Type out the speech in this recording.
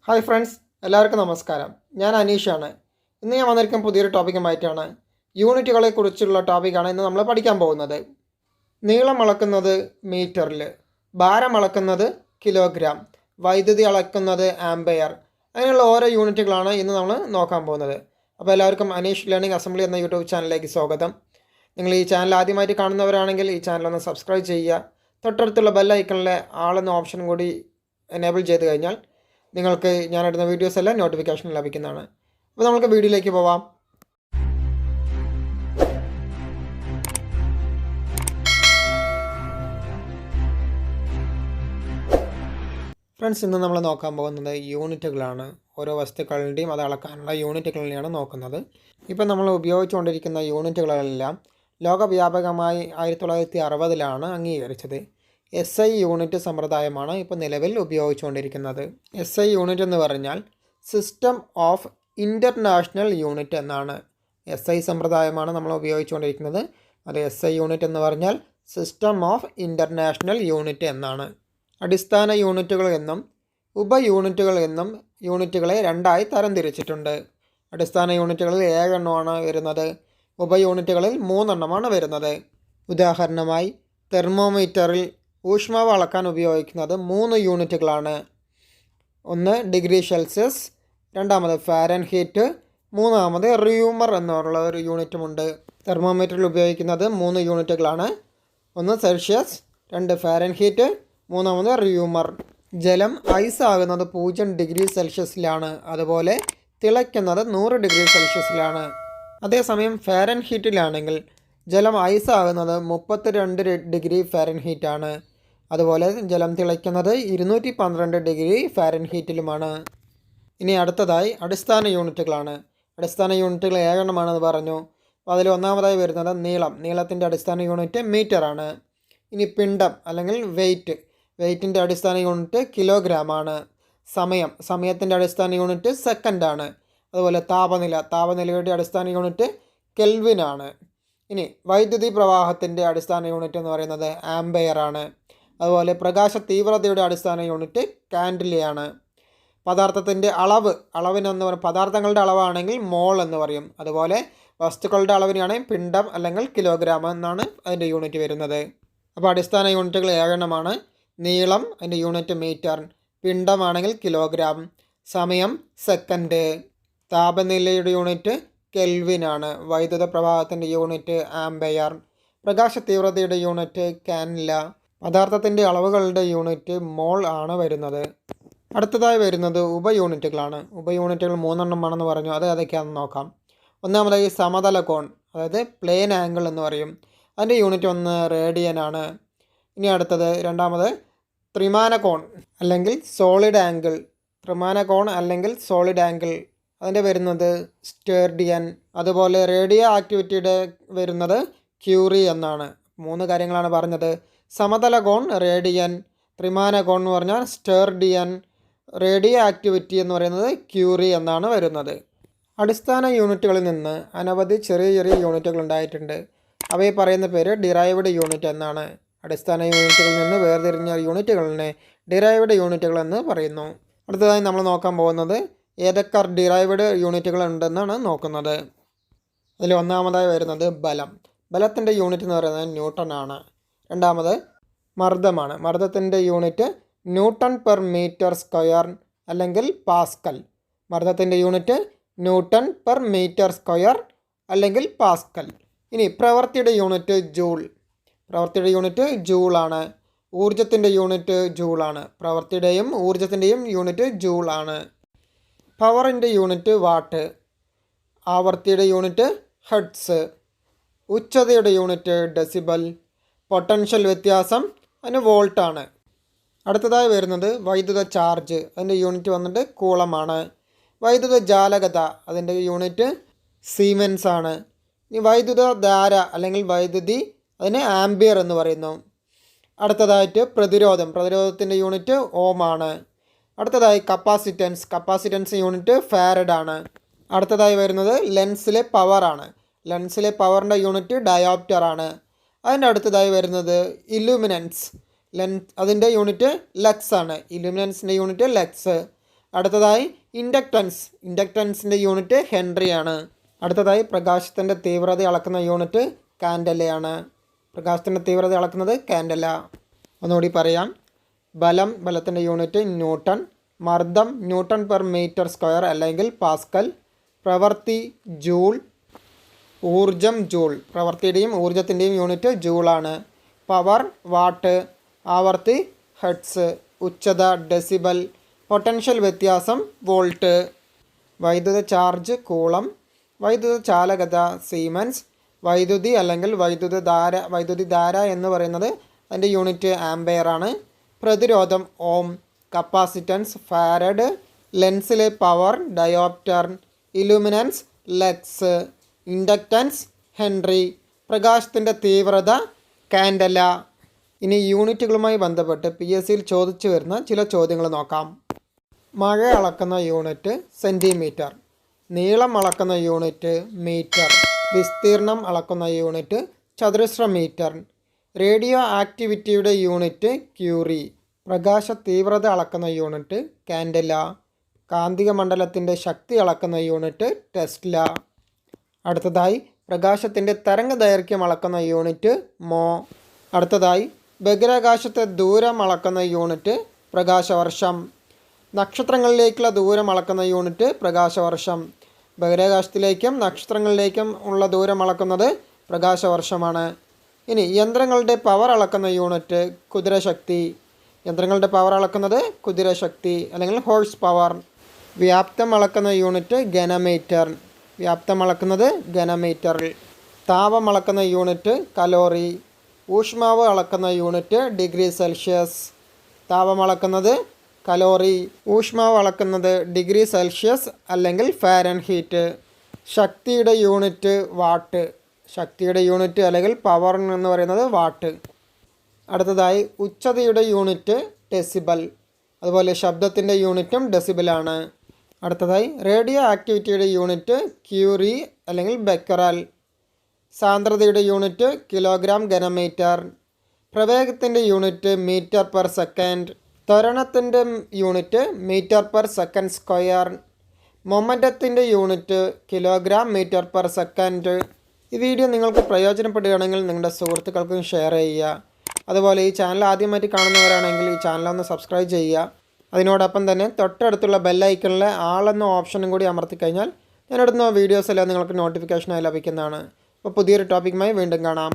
Hi friends, എല്ലാവർക്കും നമസ്കാരം. ഞാൻ അനീഷാണ്. ഇന്ന് ഞാൻ വന്നിരിക്കുന്ന പുതിയൊരു ടോപ്പിക്കുമായിട്ടാണ്. യൂണിറ്റുകളെക്കുറിച്ചുള്ള ടോപ്പിക്കാണ് ഇന്ന് നമ്മൾ പഠിക്കാൻ പോകുന്നത്. നീളം അളക്കുന്നത് മീറ്ററിൽ, ഭാരം അളക്കുന്നത് കിലോഗ്രാം, വൈദ്യുതി അളക്കുന്നത് ആംപെയർ, അങ്ങനെയുള്ള ഓരോ യൂണിറ്റുകളാണ് ഇന്ന് നമ്മൾ നോക്കാൻ പോകുന്നത്. അപ്പോൾ എല്ലാവർക്കും അനീഷ് ലേണിംഗ് അസംബ്ലി എന്ന യൂട്യൂബ് ചാനലിലേക്ക് സ്വാഗതം. നിങ്ങൾ ഈ ചാനൽ ആദ്യമായിട്ട് കാണുന്നവരാണെങ്കിൽ ഈ ചാനലൊന്ന് സബ്സ്ക്രൈബ് ചെയ്യുക. തൊട്ടടുത്തുള്ള ബെൽ ഐക്കണിലെ ആളെന്ന ഓപ്ഷൻ കൂടി എനേബിൾ ചെയ്ത് കഴിഞ്ഞാൽ നിങ്ങൾക്ക് ഞാനിടുന്ന വീഡിയോസ് എല്ലാം നോട്ടിഫിക്കേഷൻ ലഭിക്കുന്നതാണ്. അപ്പോൾ നമുക്ക് വീഡിയോയിലേക്ക് പോവാം. ഫ്രണ്ട്സ്, ഇന്ന് നമ്മൾ നോക്കാൻ പോകുന്നത് യൂണിറ്റുകളാണ്. ഓരോ വസ്തുക്കളുടെയും അത് അളക്കാനുള്ള യൂണിറ്റുകളെയാണ് നോക്കുന്നത്. ഇപ്പം നമ്മൾ ഉപയോഗിച്ചുകൊണ്ടിരിക്കുന്ന യൂണിറ്റുകളെല്ലാം ലോകവ്യാപകമായി 1960 അംഗീകരിച്ചത്. SI യൂണിറ്റ് സമ്പ്രദായമാണ് ഇപ്പോൾ നിലവിൽ ഉപയോഗിച്ചുകൊണ്ടിരിക്കുന്നത്. SI യൂണിറ്റ് എന്ന് പറഞ്ഞാൽ സിസ്റ്റം ഓഫ് ഇൻ്റർനാഷണൽ യൂണിറ്റ് എന്നാണ്. SI സമ്പ്രദായമാണ് നമ്മൾ ഉപയോഗിച്ചുകൊണ്ടിരിക്കുന്നത്. അത് SI യൂണിറ്റ് എന്ന് പറഞ്ഞാൽ സിസ്റ്റം ഓഫ് ഇൻ്റർനാഷണൽ യൂണിറ്റ് എന്നാണ്. അടിസ്ഥാന യൂണിറ്റുകൾ എന്നും ഉപയൂണിറ്റുകൾ എന്നും യൂണിറ്റുകളെ രണ്ടായി തരംതിരിച്ചിട്ടുണ്ട്. അടിസ്ഥാന യൂണിറ്റുകളിൽ 7 എണ്ണമാണ് വരുന്നത്. ഉപയൂണിറ്റുകളിൽ 3 എണ്ണമാണ് വരുന്നത്. ഉദാഹരണമായി തെർമോമീറ്ററിൽ ഊഷ്മാവ് അളക്കാൻ ഉപയോഗിക്കുന്നത് 3 യൂണിറ്റുകളാണ്. ഒന്ന് ഡിഗ്രി സെൽഷ്യസ്, രണ്ടാമത് ഫാരൻഹീറ്റ്, മൂന്നാമത് റൂമർ എന്നുള്ള ഒരു യൂണിറ്റുമുണ്ട്. തെർമോമീറ്ററിൽ ഉപയോഗിക്കുന്നത് 3 യൂണിറ്റുകളാണ്. ഒന്ന് സെൽഷ്യസ്, 2 ഫാരൻഹീറ്റ്, മൂന്നാമത് റൂമർ. ജലം ഐസ് ആകുന്നത് 0 ഡിഗ്രി സെൽഷ്യസിലാണ്. അതുപോലെ തിളയ്ക്കുന്നത് 100 ഡിഗ്രി സെൽഷ്യസിലാണ്. അതേസമയം ഫാരൻഹീറ്റിലാണെങ്കിൽ ജലം ഐസ് ആകുന്നത് 32 ഡിഗ്രി ഫാരൻഹീറ്റാണ്. അതുപോലെ ജലം തിളയ്ക്കുന്നത് 212 ഡിഗ്രി ഫാരൻഹീറ്റിലുമാണ്. ഇനി അടുത്തതായി അടിസ്ഥാന യൂണിറ്റുകളാണ്. അടിസ്ഥാന യൂണിറ്റുകൾ 7 എണ്ണമാണെന്ന് പറഞ്ഞു. അപ്പോൾ അതിൽ ഒന്നാമതായി വരുന്നത് നീളം. നീളത്തിൻ്റെ അടിസ്ഥാന യൂണിറ്റ് മീറ്ററാണ്. ഇനി പിണ്ഡം അല്ലെങ്കിൽ വെയ്റ്റിൻ്റെ അടിസ്ഥാന യൂണിറ്റ് കിലോഗ്രാമാണ്. സമയത്തിൻ്റെ അടിസ്ഥാന യൂണിറ്റ് സെക്കൻഡാണ്. അതുപോലെ താപനിലയുടെ അടിസ്ഥാന യൂണിറ്റ് കെൽവിനാണ്. ഇനി വൈദ്യുതി പ്രവാഹത്തിൻ്റെ അടിസ്ഥാന യൂണിറ്റ് എന്ന് പറയുന്നത് ആംപെയർ ആണ്. അതുപോലെ പ്രകാശ തീവ്രതയുടെ അടിസ്ഥാന യൂണിറ്റ് കാൻഡിലയാണ്. പദാർത്ഥത്തിൻ്റെ അളവിനെന്ന് പറയും, പദാർത്ഥങ്ങളുടെ അളവാണെങ്കിൽ മോൾ എന്ന് പറയും. അതുപോലെ വസ്തുക്കളുടെ അളവിനാണെങ്കിൽ പിണ്ഡം അല്ലെങ്കിൽ കിലോഗ്രാം എന്നാണ് അതിൻ്റെ യൂണിറ്റ് വരുന്നത്. അപ്പോൾ അടിസ്ഥാന യൂണിറ്റുകൾ 7 എണ്ണമാണ്. നീളം അതിൻ്റെ യൂണിറ്റ് മീറ്റർ, പിണ്ഡമാണെങ്കിൽ കിലോഗ്രാം, സമയം സെക്കൻഡ്, താപനിലയുടെ യൂണിറ്റ് കെൽവിനാണ്, വൈദ്യുത പ്രവാഹത്തിൻ്റെ യൂണിറ്റ് ആംപെയർ, പ്രകാശ തീവ്രതയുടെ യൂണിറ്റ് കാൻഡില, പദാർത്ഥത്തിൻ്റെ അളവുകളുടെ യൂണിറ്റ് മോൾ ആണ് വരുന്നത്. അടുത്തതായി വരുന്നത് ഉപയൂണിറ്റുകളാണ്. ഉപയൂണിറ്റുകൾ 3 എണ്ണമാണെന്ന് പറഞ്ഞു. അത് ഏതൊക്കെയാണെന്ന് നോക്കാം. ഒന്നാമതായി സമതല കോൺ, അതായത് പ്ലെയിൻ ആംഗിൾ എന്ന് പറയും. അതിൻ്റെ യൂണിറ്റ് 1 റേഡിയനാണ്. ഇനി അടുത്തത് രണ്ടാമത് ത്രിമാന കോൺ അല്ലെങ്കിൽ സോളിഡ് ആംഗിൾ. ത്രിമാന കോൺ അല്ലെങ്കിൽ സോളിഡ് ആംഗിൾ അതിൻ്റെ വരുന്നത് സ്റ്റേർഡിയൻ. അതുപോലെ റേഡിയോ ആക്ടിവിറ്റിയുടെ വരുന്നത് ക്യൂറി എന്നാണ്. 3 കാര്യങ്ങളാണ് പറഞ്ഞത്. സമതല കോൺ റേഡിയൻ, ത്രിമാന കോൺ എന്ന് പറഞ്ഞാൽ സ്റ്റേർഡിയൻ, റേഡിയോ ആക്ടിവിറ്റി എന്ന് പറയുന്നത് ക്യൂറി എന്നാണ് വരുന്നത്. അടിസ്ഥാന യൂണിറ്റുകളിൽ നിന്ന് അനവധി ചെറിയ ചെറിയ യൂണിറ്റുകൾ ഉണ്ടായിട്ടുണ്ട്. അവയെ പറയുന്ന പേര് ഡിറൈവ്ഡ് യൂണിറ്റ് എന്നാണ്. അടിസ്ഥാന യൂണിറ്റുകളിൽ നിന്ന് വേർതിരിഞ്ഞ യൂണിറ്റുകളിനെ ഡിറൈവ്ഡ് യൂണിറ്റുകൾ എന്ന് പറയുന്നു. അടുത്തതായി നമ്മൾ നോക്കാൻ പോകുന്നത് ഏതൊക്കെ ഡിറൈവ്ഡ് യൂണിറ്റുകൾ ഉണ്ടെന്നാണ് നോക്കുന്നത്. അതിൽ ഒന്നാമതായി വരുന്നത് ബലം. ബലത്തിൻ്റെ യൂണിറ്റ് എന്ന് പറയുന്നത് ന്യൂട്ടൺ ആണ്. രണ്ടാമത് മർദ്ദമാണ്. മർദ്ദത്തിൻ്റെ unit newton per metre square അല്ലെങ്കിൽ പാസ്കൽ. മർദ്ദത്തിൻ്റെ unit newton per metre square അല്ലെങ്കിൽ പാസ്കൽ. ഇനി പ്രവൃത്തിയുടെ യൂണിറ്റ് ജൂൾ. പ്രവൃത്തിയുടെ യൂണിറ്റ് ജൂളാണ്. ഊർജത്തിൻ്റെ യൂണിറ്റ് ജൂളാണ്. പ്രവൃത്തിയുടെയും ഊർജത്തിൻ്റെയും യൂണിറ്റ് ജൂളാണ്. പവറിൻ്റെ യൂണിറ്റ് വാട്ട്. ആവൃത്തിയുടെ യൂണിറ്റ് ഹെർട്സ്. ഉച്ചതയുടെ യൂണിറ്റ് ഡെസിബൽ. പൊട്ടൻഷ്യൽ വ്യത്യാസം അതിന് വോൾട്ടാണ്. അടുത്തതായി വരുന്നത് വൈദ്യുത ചാർജ്. അതിൻ്റെ യൂണിറ്റ് വന്നിട്ട് കൂളമാണ്. വൈദ്യുത ജാലകത അതിൻ്റെ യൂണിറ്റ് സീമെൻസ് ആണ്. ഇനി വൈദ്യുത ധാര അല്ലെങ്കിൽ വൈദ്യുതി അതിന് ആംബിയർ എന്ന് പറയുന്നു. അടുത്തതായിട്ട് പ്രതിരോധത്തിൻ്റെ യൂണിറ്റ് ഓം ആണ്. അടുത്തതായി കപ്പാസിറ്റൻസ് യൂണിറ്റ് ഫാരഡ് ആണ്. അടുത്തതായി വരുന്നത് ലെൻസിലെ പവറാണ്. ലെൻസിലെ പവറിൻ്റെ യൂണിറ്റ് ഡയോപ്റ്റർ ആണ്. അതിൻ്റെ അടുത്തതായി വരുന്നത് ഇലൂമിനൻസ്. അതിൻ്റെ യൂണിറ്റ് ലക്സ് ആണ്. ഇലൂമിനൻസിൻ്റെ യൂണിറ്റ് ലക്സ്. അടുത്തതായി ഇൻഡക്റ്റൻസിൻ്റെ യൂണിറ്റ് ഹെൻറിയാണ്. അടുത്തതായി പ്രകാശത്തിൻ്റെ തീവ്രത അളക്കുന്ന യൂണിറ്റ് കാൻഡലയാണ്. പ്രകാശത്തിൻ്റെ തീവ്രത അളക്കുന്നത് കാൻഡല. ഒന്നുകൂടി പറയാം. ബലത്തിൻ്റെ യൂണിറ്റ് ന്യൂട്ടൺ, മർദ്ദം ന്യൂട്ടൺ പെർ മീറ്റർ സ്ക്വയർ അല്ലെങ്കിൽ പാസ്കൽ, പ്രവൃത്തി ജൂൾ, ഊർജം ജൂൾ. പ്രവൃത്തിയുടെയും ഊർജത്തിൻ്റെയും യൂണിറ്റ് ജൂളാണ്. പവർ വാട്ട്, ആവർത്തി ഹെർട്സ്, ഉച്ചത ഡെസിബൽ, പൊട്ടൻഷ്യൽ വ്യത്യാസം വോൾട്ട്, വൈദ്യുത ചാർജ് കൂളം, വൈദ്യുത ചാലകത സീമൻസ്, വൈദ്യുതി അല്ലെങ്കിൽ വൈദ്യുതി ധാര എന്ന് പറയുന്നത് അതിൻ്റെ യൂണിറ്റ് ആംപെയറാണ്. പ്രതിരോധം ഓം, കപ്പാസിറ്റൻസ് ഫാരഡ്, ലെൻസിലെ power dioptre, illuminance lux, inductance henry, പ്രകാശത്തിൻ്റെ തീവ്രത കാൻഡല. ഇനി യൂണിറ്റുകളുമായി ബന്ധപ്പെട്ട് PSCയിൽ ചോദിച്ചു വരുന്ന ചില ചോദ്യങ്ങൾ നോക്കാം. മഴ അളക്കുന്ന യൂണിറ്റ് സെൻറ്റിമീറ്റർ, നീളം അളക്കുന്ന യൂണിറ്റ് മീറ്റർ, വിസ്തീർണം അളക്കുന്ന യൂണിറ്റ് ചതുരശ്ര മീറ്റർ, റേഡിയോ ആക്ടിവിറ്റിയുടെ യൂണിറ്റ് ക്യൂറി, പ്രകാശ തീവ്രത അളക്കുന്ന യൂണിറ്റ് കാൻഡല, കാന്തിക മണ്ഡലത്തിൻ്റെ ശക്തി അളക്കുന്ന യൂണിറ്റ് ടെസ്ല. അടുത്തതായി പ്രകാശത്തിൻ്റെ തരംഗ ദൈർഘ്യം അളക്കുന്ന യൂണിറ്റ് മോ. അടുത്തതായി ബഹിരാകാശത്തെ ദൂരം അളക്കുന്ന യൂണിറ്റ് പ്രകാശവർഷം. നക്ഷത്രങ്ങളിലേക്കുള്ള ദൂരം അളക്കുന്ന യൂണിറ്റ് പ്രകാശവർഷം. ബഹിരാകാശത്തിലേക്കും നക്ഷത്രങ്ങളിലേക്കും ഉള്ള ദൂരം അളക്കുന്നത് പ്രകാശവർഷമാണ്. ഇനി യന്ത്രങ്ങളുടെ പവർ അളക്കുന്ന യൂണിറ്റ് കുതിരശക്തി. യന്ത്രങ്ങളുടെ പവർ അളക്കുന്നത് കുതിരശക്തി അല്ലെങ്കിൽ ഹോഴ്സ് പവർ. വ്യാപ്തം അളക്കുന്ന യൂണിറ്റ് ഘനമീറ്റർ. വ്യാപ്തം അളക്കുന്നത് ഘനമീറ്ററിൽ. താപം അളക്കുന്ന യൂണിറ്റ് കലോറി. ഊഷ്മാവ് അളക്കുന്ന യൂണിറ്റ് ഡിഗ്രി സെൽഷ്യസ്. താപം അളക്കുന്നത് കലോറി, ഊഷ്മാവ് അളക്കുന്നത് ഡിഗ്രി സെൽഷ്യസ് അല്ലെങ്കിൽ ഫാരൻഹീറ്റ്. ശക്തിയുടെ യൂണിറ്റ് വാട്ട്. ശക്തിയുടെ യൂണിറ്റ് അല്ലെങ്കിൽ പവർ എന്ന് പറയുന്നത് വാട്ട്. അടുത്തതായി ഉച്ചതയുടെ യൂണിറ്റ് ഡെസിബൽ. അതുപോലെ ശബ്ദത്തിൻ്റെ യൂണിറ്റും ഡെസിബലാണ്. അടുത്തതായി റേഡിയോ ആക്ടിവിറ്റിയുടെ യൂണിറ്റ് ക്യൂറി അല്ലെങ്കിൽ ബെക്കറൽ. സാന്ദ്രതയുടെ യൂണിറ്റ് കിലോഗ്രാം ഘനമീറ്റർ. പ്രവേഗത്തിൻ്റെ യൂണിറ്റ് മീറ്റർ പെർ സെക്കൻഡ്. ത്വരണത്തിൻ്റെ unit metre per second square. മൊമെൻറ്റത്തിൻ്റെ unit kilogram metre per second. ഈ വീഡിയോ നിങ്ങൾക്ക് പ്രയോജനപ്പെടുകയാണെങ്കിൽ നിങ്ങളുടെ സുഹൃത്തുക്കൾക്കും ഷെയർ ചെയ്യുക. അതുപോലെ ഈ ചാനൽ ആദ്യമായിട്ട് കാണുന്നവരാണെങ്കിൽ ഈ ചാനലൊന്ന് സബ്സ്ക്രൈബ് ചെയ്യുക. അതിനോടൊപ്പം തന്നെ തൊട്ടടുത്തുള്ള ബെല്ലൈക്കണിലെ ആളെന്ന ഓപ്ഷനും കൂടി അമർത്തിക്കഴിഞ്ഞാൽ ഞാനിടുന്ന വീഡിയോസ് എല്ലാം നിങ്ങൾക്ക് നോട്ടിഫിക്കേഷനായി ലഭിക്കുന്നതാണ്. അപ്പോൾ പുതിയൊരു ടോപ്പിക്കുമായി വീണ്ടും കാണാം.